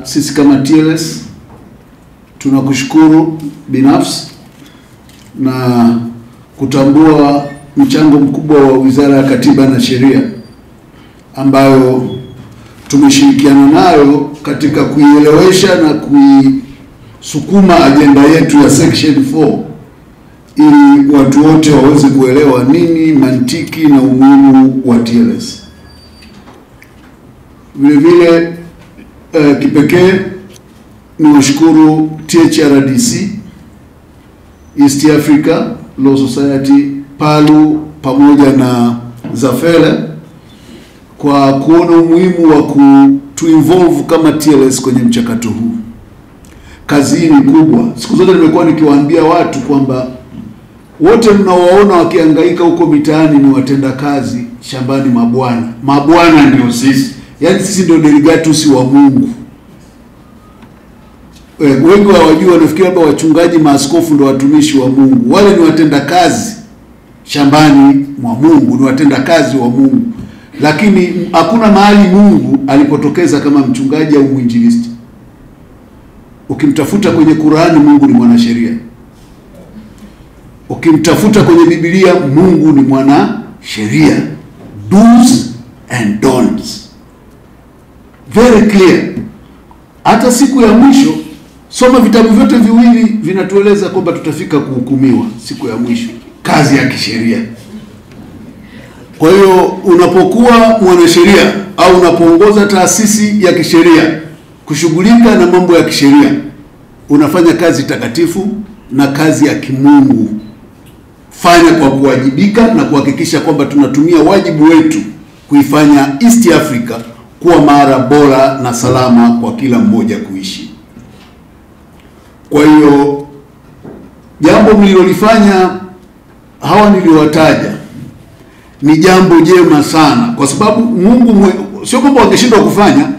Sisi kama TLS tunakushukuru binafsi na kutambua mchango mkubwa wa Wizara ya Katiba na Sheria ambayo tumeshirikiana nayo katika kuielewesha na kuisukuma ajenda yetu ya Section 4 ili watu wote waweze kuelewa nini mantiki na umuhimu wa TLS. Vile vile kipekee ni washukuru THRDC, East Africa Law Society, PALU pamoja na Zafele kwa kuona umuhimu wa kutuinvolve kama TLS kwenye mchakato huu. Kazi hii ni kubwa. Siku zote nimekuwa nikiwaambia watu kwamba wote mnaowaona wakihangaika huko mitaani ni watenda kazi shambani mabwana. Mabwana ndio sisi. Yaani sisi ndio delegatus wa Mungu. Wengi hawajua, nafikiri labda wachungaji, maaskofu ndio watumishi wa Mungu. Wale ni watenda kazi shambani mwa Mungu, ni watenda kazi wa Mungu. Lakini hakuna mahali Mungu alipotokeza kama mchungaji au mwinjilisti. Ukimtafuta kwenye Qur'ani, Mungu ni mwanasheria. Ukimtafuta kwenye Biblia, Mungu ni mwanasheria. Do's and don'ts. Very clear. Hata siku ya mwisho, soma vitabu vyote viwili vinatueleza kwamba tutafika kuhukumiwa siku ya mwisho. Kazi ya kisheria. Kwa hiyo unapokuwa mwanasheria au unapoongoza taasisi ya kisheria kushughulika na mambo ya kisheria, unafanya kazi takatifu na kazi ya kimungu. Fanya kwa kuwajibika na kuhakikisha kwamba tunatumia wajibu wetu kuifanya East Africa kuwa mahali bora na salama kwa kila mmoja kuishi. Kwa hiyo jambo mlilolifanya hawa niliowataja ni jambo jema sana, kwa sababu Mungu sio kwamba wangeshindwa kufanya.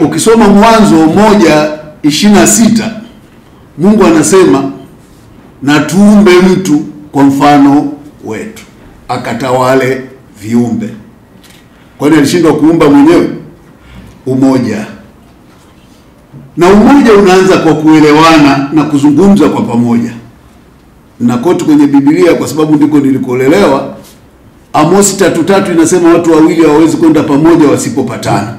Ukisoma Mwanzo 1:26 Mungu anasema na tuumbe mtu kwa mfano wetu akatawale viumbe. Kwa nini alishindwa kuumba mwenyewe? Umoja. Na umoja unaanza kwa kuelewana na kuzungumza kwa pamoja. Na kote kwenye Biblia, kwa sababu ndiko nilikolelewa, Amos 3:3 inasema watu wawili hawawezi kwenda pamoja wasipopatana.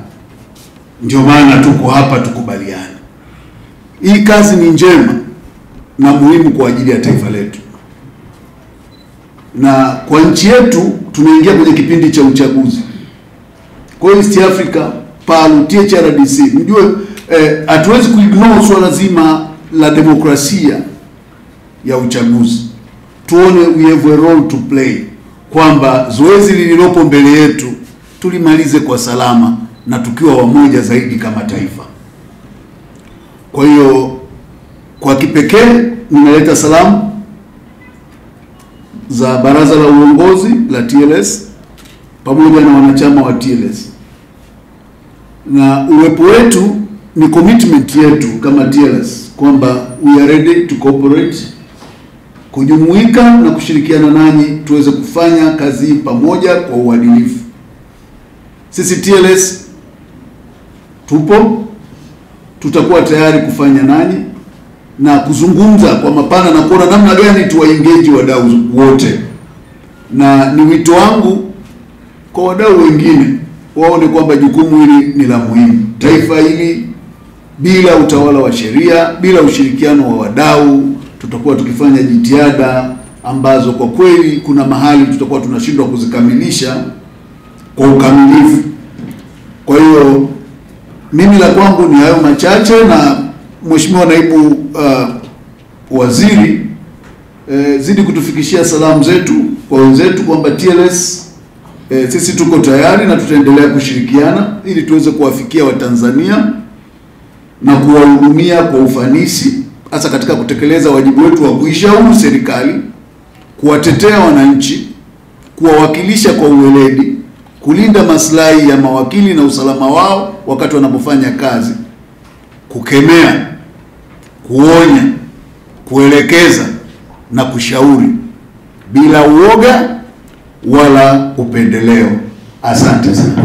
Ndio maana tuko hapa tukubaliane. Hii kazi ni njema na muhimu kwa ajili ya taifa letu. Na kwa nchi yetu tunaingia kwenye kipindi cha uchaguzi. Kwa East Africa, PALU, THRDC, mjue hatuwezi kuignore swala zima la demokrasia ya uchaguzi. Tuone we have a role to play, kwamba zoezi lililopo mbele yetu tulimalize kwa salama na tukiwa wamoja zaidi kama taifa. Kwa hiyo kwa kipekee ninaleta salamu za baraza la uongozi la TLS pamoja na wanachama wa TLS. Na uwepo wetu ni commitment yetu kama TLS kwamba we are ready to cooperate, kujumuika na kushirikiana nanyi tuweze kufanya kazi pamoja kwa uadilifu. Sisi TLS tupo, tutakuwa tayari kufanya nanyi na kuzungumza kwa mapana na kuona namna gani tuwaengage wadau wote. Na ni wito wangu kwa wadau wengine waone kwamba jukumu hili ni la muhimu. Taifa hili bila utawala wa sheria, bila ushirikiano wa wadau, tutakuwa tukifanya jitihada ambazo kwa kweli kuna mahali tutakuwa tunashindwa kuzikamilisha kwa ukamilifu. Kwa hiyo mimi la kwangu ni hayo machache, na Mheshimiwa Naibu Waziri zidi kutufikishia salamu zetu kwa wenzetu kwamba TLS sisi tuko tayari na tutaendelea kushirikiana ili tuweze kuwafikia Watanzania na kuwahudumia kwa ufanisi, hasa katika kutekeleza wajibu wetu wa kuishauri serikali, kuwatetea wananchi, kuwawakilisha kwa uweledi, kulinda maslahi ya mawakili na usalama wao wakati wanapofanya kazi, kukemea, kuonya, kuelekeza na kushauri bila uoga wala upendeleo. Asante sana.